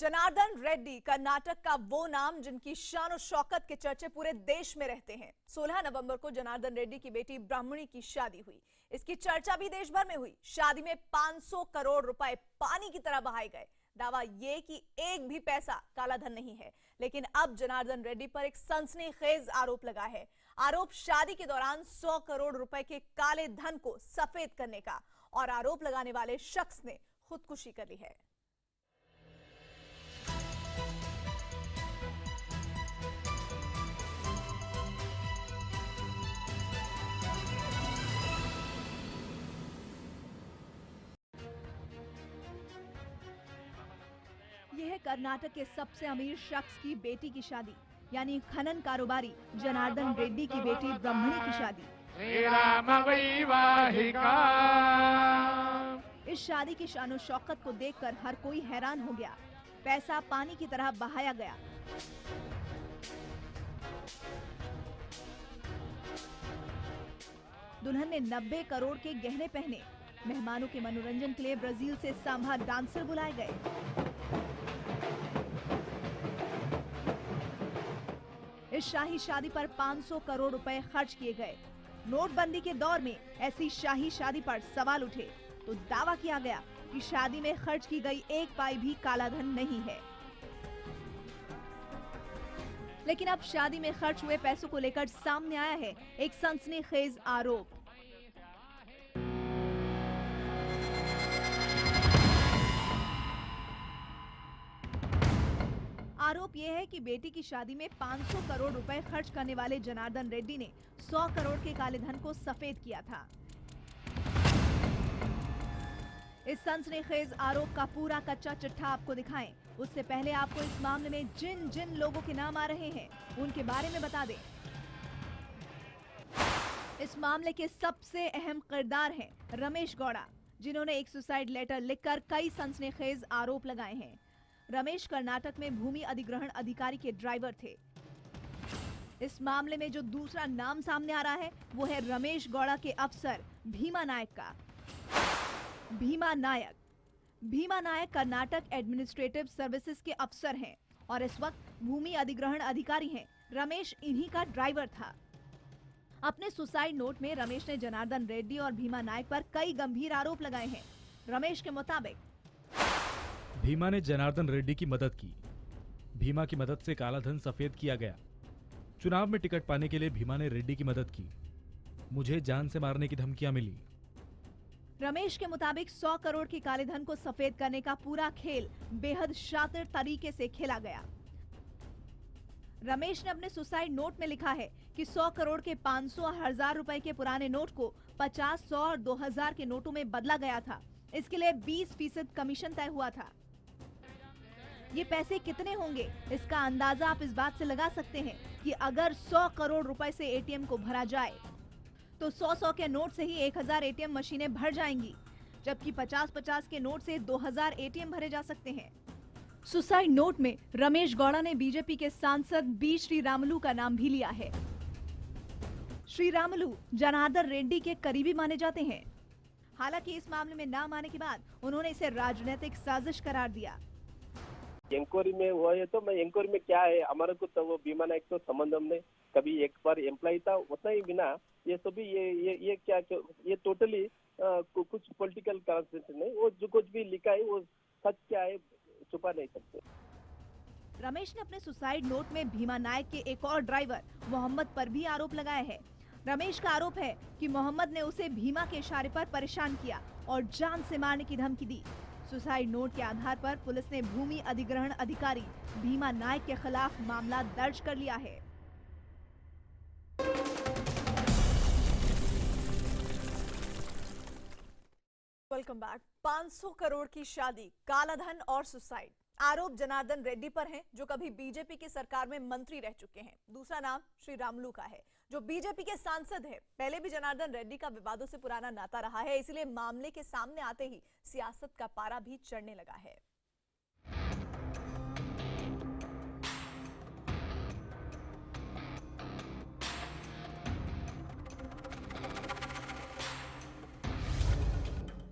जनार्दन रेड्डी कर्नाटक का वो नाम जिनकी शान और शौकत के चर्चे पूरे देश में रहते हैं। 16 नवंबर को जनार्दन रेड्डी की बेटी ब्राह्मणी की शादी हुई। इसकी चर्चा भी देश भर में हुई। शादी में 500 करोड़ रुपए पानी की तरह बहाए गए। दावा ये कि एक भी पैसा काला धन नहीं है। लेकिन अब जनार्दन रेड्डी पर एक सनसनीखेज आरोप लगा है। आरोप शादी के दौरान 100 करोड़ रुपए के काले धन को सफेद करने का, और आरोप लगाने वाले शख्स ने खुदकुशी कर ली है। यह है कर्नाटक के सबसे अमीर शख्स की बेटी की शादी, यानी खनन कारोबारी जनार्दन रेड्डी की बेटी ब्राह्मणी की शादी। इस शादी की शान और शौकत को देखकर हर कोई हैरान हो गया। पैसा पानी की तरह बहाया गया। दुल्हन ने 90 करोड़ के गहने पहने। मेहमानों के मनोरंजन के लिए ब्राजील से सांभा डांसर बुलाए गए। इस शाही शादी पर 500 करोड़ रुपए खर्च किए गए। नोटबंदी के दौर में ऐसी शाही शादी पर सवाल उठे तो दावा किया गया कि शादी में खर्च की गई एक पाई भी कालाधन नहीं है। लेकिन अब शादी में खर्च हुए पैसों को लेकर सामने आया है एक सनसनीखेज आरोप। आरोप यह है कि बेटी की शादी में 500 करोड़ रुपए खर्च करने वाले जनार्दन रेड्डी ने 100 करोड़ के काले धन को सफेद किया था। इस सनसनीखेज आरोप का पूरा कच्चा चिट्ठा आपको दिखाएं, उससे पहले आपको इस मामले में जिन जिन लोगों के नाम आ रहे हैं उनके बारे में बता दें। इस मामले के सबसे अहम किरदार हैं रमेश गौड़ा, जिन्होंने एक सुसाइड लेटर लिखकर कई सनसनीखेज आरोप लगाए हैं। रमेश कर्नाटक में भूमि अधिग्रहण अधिकारी के ड्राइवर थे। इस मामले में जो दूसरा नाम सामने आ रहा है वो है रमेश गौड़ा के अफसर भीमा नायक का। भीमा नायक कर्नाटक एडमिनिस्ट्रेटिव सर्विसेज के अफसर हैं और इस वक्त भूमि अधिग्रहण अधिकारी हैं। रमेश इन्हीं का ड्राइवर था। अपने सुसाइड नोट में रमेश ने जनार्दन रेड्डी और भीमा नायक पर कई गंभीर आरोप लगाए हैं। रमेश के मुताबिक भीमा ने जनार्दन रेड्डी की मदद की। भीमा की मदद से काला धन सफेद किया गया। चुनाव में टिकट पाने के लिए भीमा ने रेड्डी की मदद की। मुझे जान से मारने की धमकियां मिली। रमेश के मुताबिक 100 करोड़ के काले धन को सफेद करने का पूरा खेल बेहद शातिर तरीके से खेला गया। रमेश ने अपने सुसाइड नोट में लिखा है कि 100 करोड़ के 500 और 1000 रुपए के पुराने नोट को 50, 100 और 2000 के नोटों में बदला गया था। इसके लिए 20% कमीशन तय हुआ था। ये पैसे कितने होंगे इसका अंदाजा आप इस बात से लगा सकते हैं कि अगर 100 करोड़ रुपए से एटीएम को भरा जाए तो 100 के नोट से ही 1000 एटीएम मशीनें भर जाएंगी, जबकि 50 के नोट से 2000 एटीएम भरे जा सकते हैं। सुसाइड नोट में रमेश गौड़ा ने बीजेपी के सांसद बी श्रीरामुलु का नाम भी लिया है। श्रीरामुलु जनार्दन रेड्डी के करीबी माने जाते हैं। हालांकि इस मामले में नाम आने के बाद उन्होंने इसे राजनीतिक साजिश करार दिया। इंक्वायरी में हुआ है तो मैं इंक्वायरी में क्या है हमारे को तो वो भीमा नायक तो संबंध हमने कभी एक बार एम्प्लॉय था उतना ही बिना ये सभी ये क्या ये टोटली कुछ पॉलिटिकल ट्रांसलेशन नहीं। वो जो कुछ भी लिखा है वो सच क्या है छुपा नहीं सकते। रमेश ने अपने सुसाइड नोट में भीमा नायक के एक और ड्राइवर मोहम्मद पर भी आरोप लगाया है। रमेश का आरोप है कि मोहम्मद ने उसे भीमा के इशारे पर परेशान किया और जान से मारने की धमकी दी। सुसाइड नोट के आधार पर पुलिस ने भूमि अधिग्रहण अधिकारी भीमा नायक के खिलाफ मामला दर्ज कर लिया है। Welcome back. 500 करोड़ की शादी, कालाधन और सुसाइड, आरोप जनार्दन रेड्डी पर हैं, जो कभी बीजेपी की सरकार में मंत्री रह चुके हैं। दूसरा नाम श्रीरामुलु का है, जो बीजेपी के सांसद है। पहले भी जनार्दन रेड्डी का विवादों से पुराना नाता रहा है, इसलिए मामले के सामने आते ही सियासत का पारा भी चढ़ने लगा है।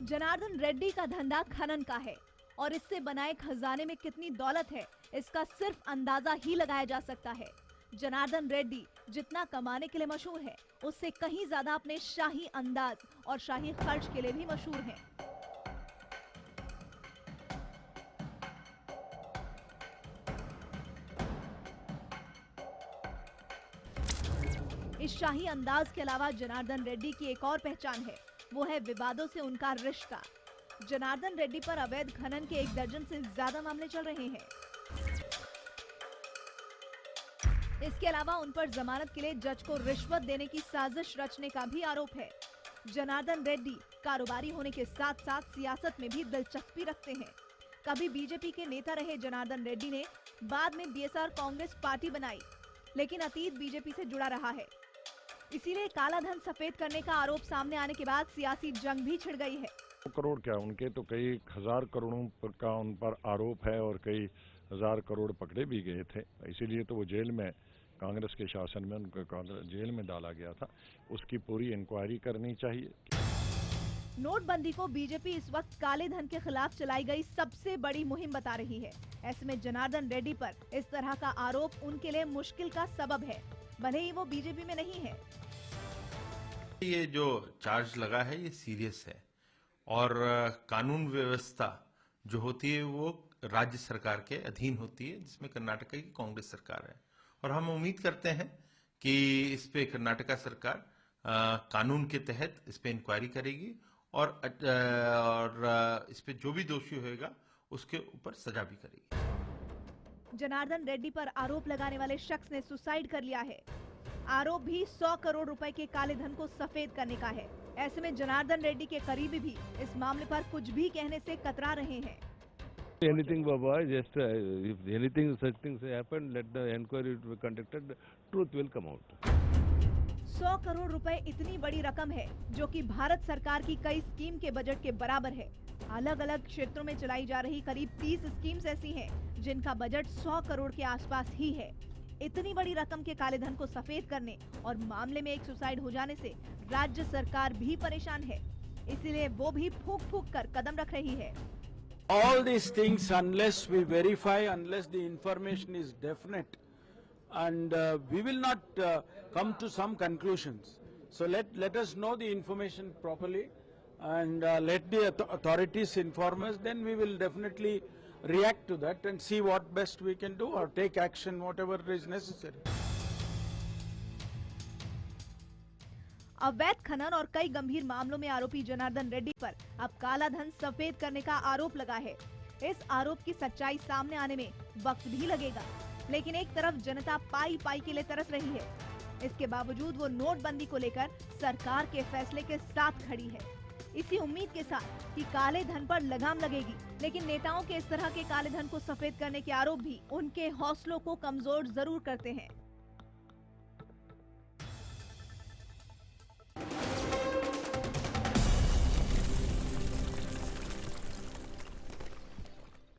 जनार्दन रेड्डी का धंधा खनन का है और इससे बनाए खजाने में कितनी दौलत है, इसका सिर्फ अंदाजा ही लगाया जा सकता है। जनार्दन रेड्डी जितना कमाने के लिए मशहूर है, उससे कहीं ज्यादा अपने शाही अंदाज और शाही खर्च के लिए भी मशहूर हैं। इस शाही अंदाज के अलावा जनार्दन रेड्डी की एक और पहचान है, वो है विवादों से उनका रिश्ता। जनार्दन रेड्डी पर अवैध खनन के 1 दर्जन से ज्यादा मामले चल रहे हैं। इसके अलावा उन पर जमानत के लिए जज को रिश्वत देने की साजिश रचने का भी आरोप है। जनार्दन रेड्डी कारोबारी होने के साथ साथ सियासत में भी दिलचस्पी रखते हैं। कभी बीजेपी के नेता रहे जनार्दन रेड्डी ने बाद में बीएसआर कांग्रेस पार्टी बनाई, लेकिन अतीत बीजेपी से जुड़ा रहा है। इसीलिए काला धन सफेद करने का आरोप सामने आने के बाद सियासी जंग भी छिड़ गई है। करोड़ क्या, उनके तो कई हजार करोड़ों का उन पर आरोप है और कई हजार करोड़ पकड़े भी गए थे। इसीलिए तो वो जेल में, कांग्रेस के शासन में उनको जेल में डाला गया था। उसकी पूरी इंक्वायरी करनी चाहिए। नोटबंदी को बीजेपी इस वक्त काले धन के खिलाफ चलाई गई सबसे बड़ी मुहिम बता रही है। ऐसे में जनार्दन रेड्डी पर इस तरह का आरोप उनके लिए मुश्किल का सबब है, भले ही वो बीजेपी में नहीं है। ये जो चार्ज लगा है ये सीरियस है और कानून व्यवस्था जो होती है वो राज्य सरकार के अधीन होती है, जिसमें कर्नाटक की कांग्रेस सरकार है। और हम उम्मीद करते हैं कि इस पे कर्नाटक सरकार कानून के तहत इस पे इंक्वायरी करेगी और इस पे जो भी दोषी होएगा उसके ऊपर सजा भी करेगी। जनार्दन रेड्डी पर आरोप लगाने वाले शख्स ने सुसाइड कर लिया है। आरोप भी 100 करोड़ रुपए के काले धन को सफेद करने का है। ऐसे में जनार्दन रेड्डी के करीबी भी इस मामले पर कुछ भी कहने से कतरा रहे हैं। Anything, Baba, just if anything such things happen, let the inquiry be conducted, truth will come out. 100 crore रुपए इतनी बड़ी रकम है जो कि भारत सरकार की कई स्कीम के बजट के बराबर है। अलग अलग क्षेत्रों में चलाई जा रही करीब 30 स्कीम्स ऐसी हैं जिनका बजट 100 करोड़ के आसपास ही है। इतनी बड़ी रकम के काले धन को सफेद करने और मामले में एक सुसाइड हो जाने से राज्य सरकार भी परेशान है, इसीलिए वो भी फूंक फूंक कर कदम रख रही है। All these things, unless we verify, unless the information is definite, and we will not come to some conclusions. So let us know the information properly, and let the authorities inform us. Then we will definitely react to that and see what best we can do or take action, whatever is necessary. अवैध खनन और कई गंभीर मामलों में आरोपी जनार्दन रेड्डी पर अब काला धन सफेद करने का आरोप लगा है। इस आरोप की सच्चाई सामने आने में वक्त भी लगेगा, लेकिन एक तरफ जनता पाई पाई के लिए तरस रही है। इसके बावजूद वो नोटबंदी को लेकर सरकार के फैसले के साथ खड़ी है, इसी उम्मीद के साथ कि काले धन पर लगाम लगेगी। लेकिन नेताओं के इस तरह के काले धन को सफेद करने के आरोप भी उनके हौसलों को कमजोर जरूर करते हैं।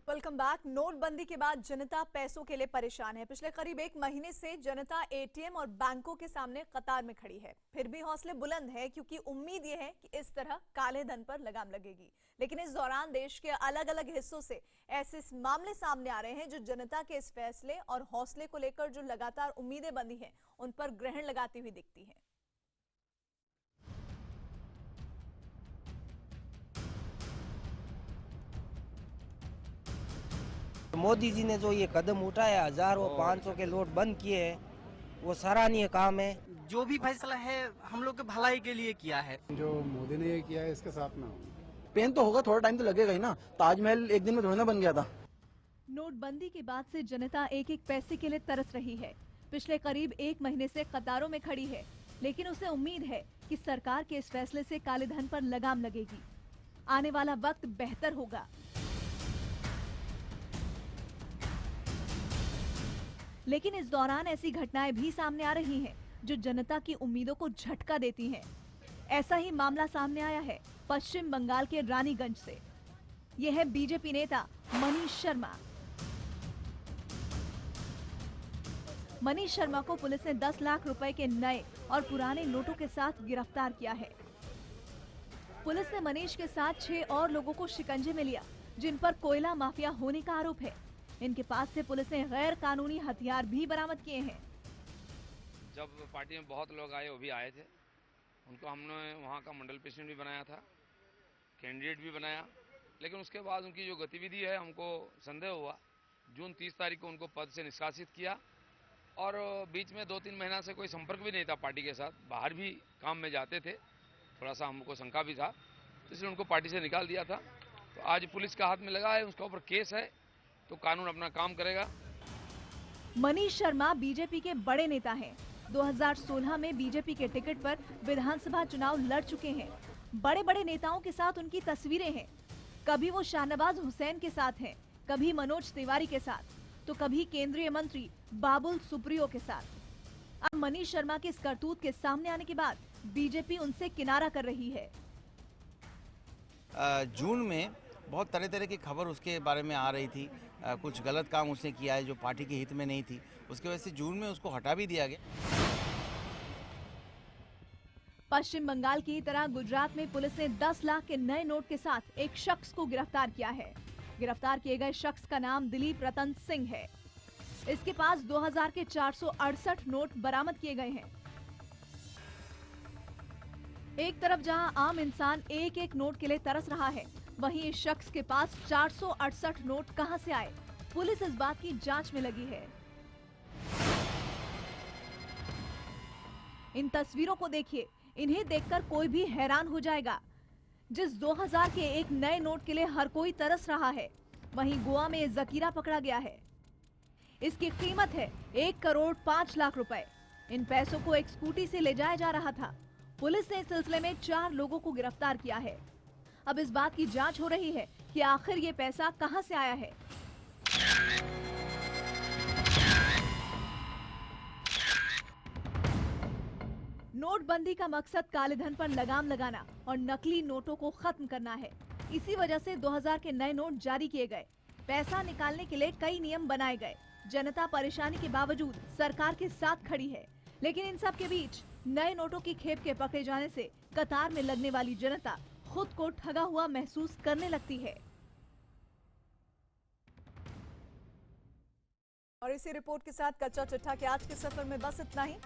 Welcome back. नोटबंदी के बाद जनता पैसों के लिए परेशान है। पिछले करीब 1 महीने से जनता एटीएम और बैंकों के सामने कतार में खड़ी है। फिर भी हौसले बुलंद है क्योंकि उम्मीद ये है कि इस तरह काले धन पर लगाम लगेगी। लेकिन इस दौरान देश के अलग अलग हिस्सों से ऐसे मामले सामने आ रहे हैं जो जनता के इस फैसले और हौसले को लेकर जो लगातार उम्मीदें बंधी हैं उन पर ग्रहण लगाती हुई दिखती है। मोदी जी ने जो ये कदम उठाया, 1000 और 500 के नोट बंद किए हैं, वो सराहनीय काम है। जो भी फैसला है हम लोग के भलाई के लिए किया है। जो मोदी ने ये किया है इसके साथ में पेन तो होगा, थोड़ा टाइम तो लगेगा ही ना। ताजमहल एक दिन में थोड़ा ना बन गया था। नोटबंदी के बाद से जनता एक एक पैसे के लिए तरस रही है। पिछले करीब 1 महीने से कतारों में खड़ी है, लेकिन उसे उम्मीद है कि सरकार के इस फैसले से काले धन पर लगाम लगेगी। आने वाला वक्त बेहतर होगा। लेकिन इस दौरान ऐसी घटनाएं भी सामने आ रही हैं जो जनता की उम्मीदों को झटका देती हैं। ऐसा ही मामला सामने आया है पश्चिम बंगाल के रानीगंज से। यह है बीजेपी नेता मनीष शर्मा। मनीष शर्मा को पुलिस ने 10 लाख रुपए के नए और पुराने नोटों के साथ गिरफ्तार किया है। पुलिस ने मनीष के साथ 6 और लोगों को शिकंजे में लिया, जिन पर कोयला माफिया होने का आरोप है। इनके पास से पुलिस ने गैर कानूनी हथियार भी बरामद किए हैं। जब पार्टी में बहुत लोग आए, वो भी आए थे, उनको हमने वहाँ का मंडल प्रेसिडेंट भी बनाया था, कैंडिडेट भी बनाया, लेकिन उसके बाद उनकी जो गतिविधि है हमको संदेह हुआ। जून 30 तारीख को उनको पद से निष्कासित किया और बीच में 2-3 महीना से कोई संपर्क भी नहीं था पार्टी के साथ, बाहर भी काम में जाते थे, थोड़ा सा हमको शंका भी था, तो इसलिए उनको पार्टी से निकाल दिया था। तो आज पुलिस का हाथ में लगा है, उसके ऊपर केस है, तो कानून अपना काम करेगा। मनीष शर्मा बीजेपी के बड़े नेता हैं। 2016 में बीजेपी के टिकट पर विधानसभा चुनाव लड़ चुके हैं। बड़े बड़े नेताओं के साथ उनकी तस्वीरें हैं। कभी वो शाहनवाज हुसैन के साथ हैं, कभी मनोज तिवारी के साथ, तो कभी केंद्रीय मंत्री बाबुल सुप्रियो के साथ। अब मनीष शर्मा के इस करतूत के सामने आने के बाद बीजेपी उनसे किनारा कर रही है। जून में बहुत तरह तरह की खबर उसके बारे में आ रही थी, कुछ गलत काम उसने किया है जो पार्टी के हित में नहीं थी, उसकी वजह से जून में उसको हटा भी दिया गया। पश्चिम बंगाल की तरह गुजरात में पुलिस ने 10 लाख के नए नोट के साथ एक शख्स को गिरफ्तार किया है। गिरफ्तार किए गए शख्स का नाम दिलीप रतन सिंह है। इसके पास 2000 के 468 नोट बरामद किए गए हैं। एक तरफ जहां आम इंसान एक एक नोट के लिए तरस रहा है, वहीं इस शख्स के पास 468 नोट कहां से आए, पुलिस इस बात की जांच में लगी है। इन तस्वीरों को देखिए, इन्हें देखकर कोई भी हैरान हो जाएगा। जिस 2000 के एक नए नोट के लिए हर कोई तरस रहा है, वहीं गोवा में जकीरा पकड़ा गया है। इसकी कीमत है 1 करोड़ 5 लाख रुपए। इन पैसों को एक स्कूटी से ले जाया जा रहा था। पुलिस ने इस सिलसिले में 4 लोगों को गिरफ्तार किया है। अब इस बात की जांच हो रही है कि आखिर ये पैसा कहां से आया है। नोटबंदी का मकसद काले धन पर लगाम लगाना और नकली नोटों को खत्म करना है। इसी वजह से 2000 के नए नोट जारी किए गए। पैसा निकालने के लिए कई नियम बनाए गए। जनता परेशानी के बावजूद सरकार के साथ खड़ी है, लेकिन इन सब के बीच नए नोटों की खेप के पकड़े जाने से कतार में लगने वाली जनता खुद को ठगा हुआ महसूस करने लगती है। और इसी रिपोर्ट के साथ कच्चा चिट्ठा के आज के सफर में बस इतना ही।